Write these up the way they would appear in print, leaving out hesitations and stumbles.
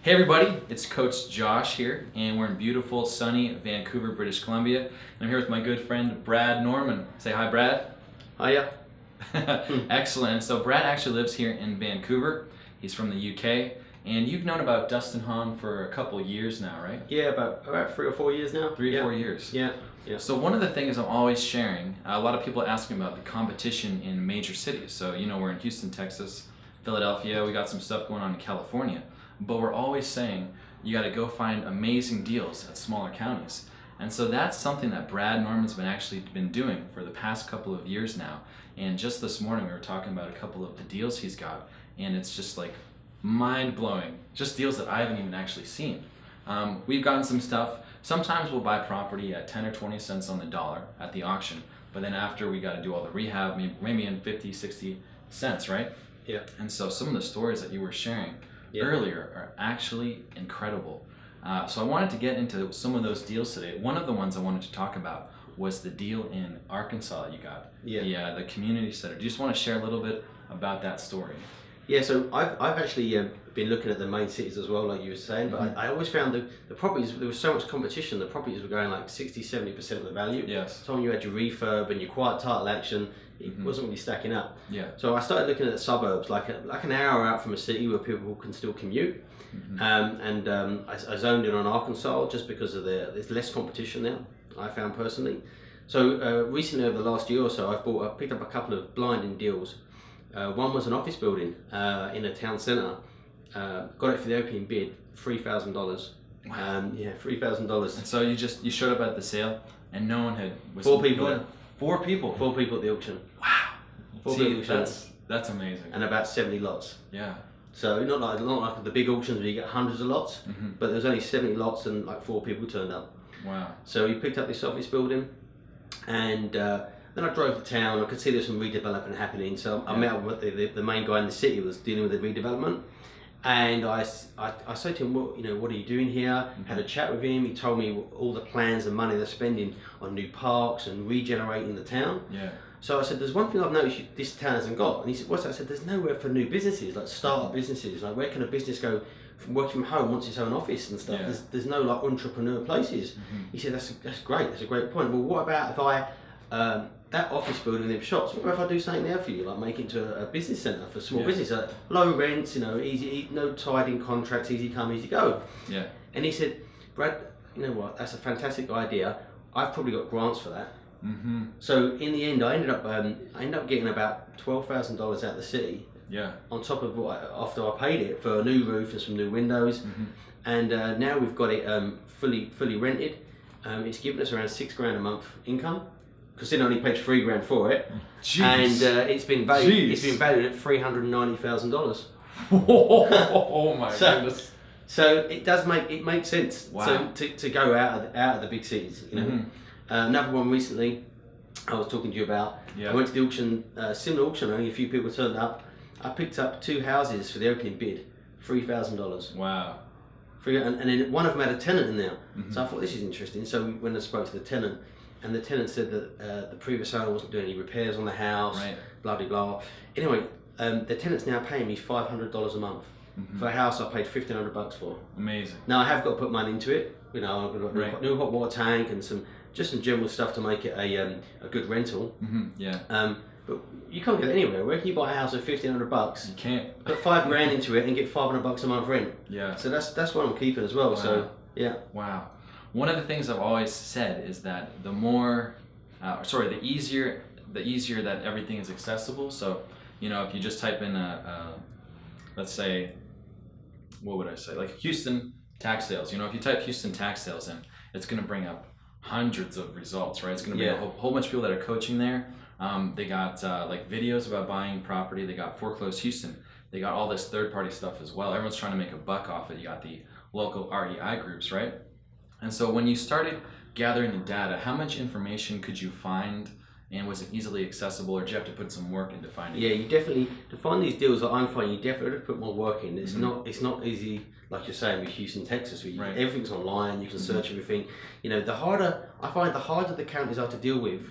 Hey everybody, it's Coach Josh here, and we're in beautiful, sunny Vancouver, British Columbia. And I'm here with my good friend Brad Norman. Say hi, Brad. Hiya. Excellent. So Brad actually lives here in Vancouver. He's from the UK, and you've known about Dustin Hahn for a couple years now, right? Yeah, about 3 or 4 years now. 3 or 4 years. Yeah. So one of the things I'm always sharing, a lot of people ask me about the competition in major cities. So we're in Houston, Texas, Philadelphia. We got some stuff going on in California. But we're always saying you got to go find amazing deals at smaller counties. And so that's something that Brad Norman's been doing for the past couple of years now. And just this morning we were talking about a couple of the deals he's got, and it's just like mind-blowing. Just deals that I haven't even actually seen. We've gotten some stuff. Sometimes we'll buy property at 10 or 20 cents on the dollar at the auction, but then after we got to do all the rehab, maybe in 50, 60 cents, right? Yeah. And so some of the stories that you were sharing earlier are actually incredible. So I wanted to get into some of those deals today. One of the ones I wanted to talk about was the deal in Arkansas that you got. Yeah. The community center. Do you just want to share a little bit about that story? Yeah, so I've actually been looking at the main cities as well, like you were saying, but I always found the properties, there was so much competition, the properties were going like 60-70% of the value. Yes. So when you had your refurb and your quiet title action, it wasn't really stacking up. Yeah. So I started looking at the suburbs, like an hour out from a city where people can still commute. I zoned in on Arkansas just because of there's less competition now, I found personally. So recently, over the last year or so, I picked up a couple of blinding deals. One was an office building in a town centre. Got it for the opening bid, $3,000. Wow. $3,000. And so you showed up at the sale, and no one was 4 people there. 4 people. 4 people at the auction. Wow. 4 See, people. that's amazing. And about 70 lots. Yeah. So not like the big auctions where you get hundreds of lots, but there was only 70 lots and like 4 people turned up. Wow. So we picked up this office building, and then I drove to town. I could see there's some redevelopment happening, so I met with the main guy in the city who was dealing with the redevelopment. And I said to him, what are you doing here? Had a chat with him. He told me all the plans and money they're spending on new parks and regenerating the town. Yeah. So I said, there's one thing I've noticed this town hasn't got. And he said, what's that? I said, there's nowhere for new businesses, like startup businesses. Like, where can a business go from working from home, wants its own office and stuff? Yeah. There's no like entrepreneur places. He said, that's great. That's a great point. Well, what about if I that office building, them shops, what if I do something there for you, like make it into a business centre for small business, like low rents, easy, no tied-in contracts, easy come, easy go. Yeah. And he said, Brad, you know what? That's a fantastic idea. I've probably got grants for that. So in the end, I ended up getting about $12,000 out of the city. Yeah. On top of after I paid it for a new roof and some new windows, and now we've got it fully rented. It's given us around $6,000 a month income. Because I only paid $3,000 for it. Jeez. And it's been valued at $390,000. Oh my goodness! So it makes sense. Wow. to go out of the big cities. Another one recently, I was talking to you about. Yeah. I went to the auction, similar auction. Only a few people turned up. I picked up 2 houses for the opening bid, $3,000. Wow. And then one of them had a tenant in there. So I thought, this is interesting. So we went and spoke to the tenant. And the tenant said that the previous owner wasn't doing any repairs on the house, blah, blah, blah. Anyway, the tenant's now paying me $500 a month for a house I paid $1,500 for. Amazing. Now, I have got to put money into it. I've got a new hot water tank and some general stuff to make it a good rental. Yeah. But you can't get it anywhere. Where can you buy a house for $1,500? You can't. Put $5,000 into it and get $500 a month rent. Yeah. So that's what I'm keeping as well. Wow. So yeah. Wow. One of the things I've always said is that the easier that everything is accessible. So, if you just type in let's say, what would I say? Like Houston tax sales. If you type Houston tax sales in, it's going to bring up hundreds of results, right? It's going to bring a whole bunch of people that are coaching there. They got like videos about buying property. They got Foreclosed Houston. They got all this third-party stuff as well. Everyone's trying to make a buck off it. You got the local REI groups, right? And so when you started gathering the data, how much information could you find, and was it easily accessible, or did you have to put some work into finding it? Yeah, you definitely, to find these deals that I'm finding, you definitely have to put more work in. It's not easy, like you're saying, with Houston, Texas, where everything's online, you can search everything. I find the harder the counties are to deal with,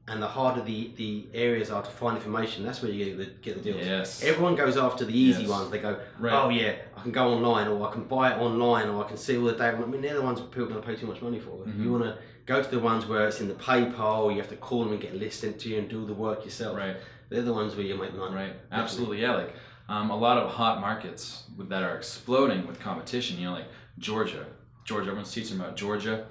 and the harder the areas are to find information, that's where you get the deals. Yes. Everyone goes after the easy Yes. ones. They go, Right. oh yeah, I can go online, or I can buy it online, or I can see all the data. I mean, they're the ones people are going to pay too much money for. Mm-hmm. You want to go to the ones where it's in the PayPal, you have to call them and get a list sent to you and do the work yourself. Right. They're the ones where you make the money. Right. Absolutely. Yeah. Like a lot of hot markets that are exploding with competition. You know, like Georgia. Everyone's teaching about Georgia,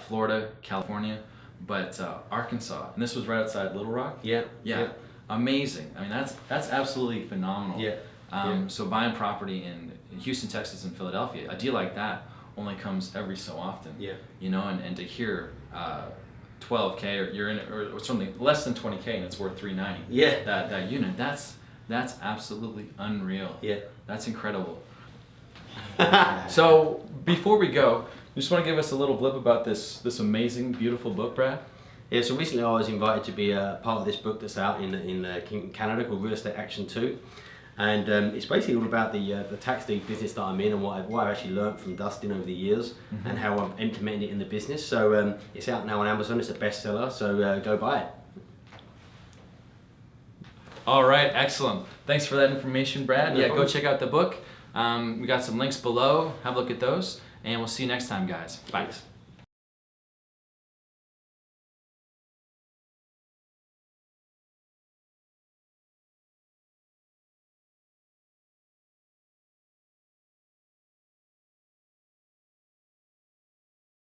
Florida, California, but Arkansas. And this was right outside Little Rock. Yeah. Yeah. Amazing. I mean, that's absolutely phenomenal. Yeah. So buying property in Houston, Texas, and Philadelphia, a deal like that only comes every so often. Yeah. You know, and to hear 12K or you're in it, or something less than 20K and it's worth 390. Yeah. That unit, that's absolutely unreal. Yeah. That's incredible. So before we go, you just want to give us a little blip about this amazing, beautiful book, Brad? Yeah, so recently I was invited to be a part of this book that's out in Canada called Real Estate Action 2. And it's basically all about the tax deed business that I'm in and what I've actually learned from Dustin over the years and how I've implemented it in the business. So it's out now on Amazon, it's a bestseller, so go buy it. All right, excellent. Thanks for that information, Brad. No Yeah, problem. go check out the book. We got some links below. Have a look at those. And we'll see you next time, guys. Bye. Thanks.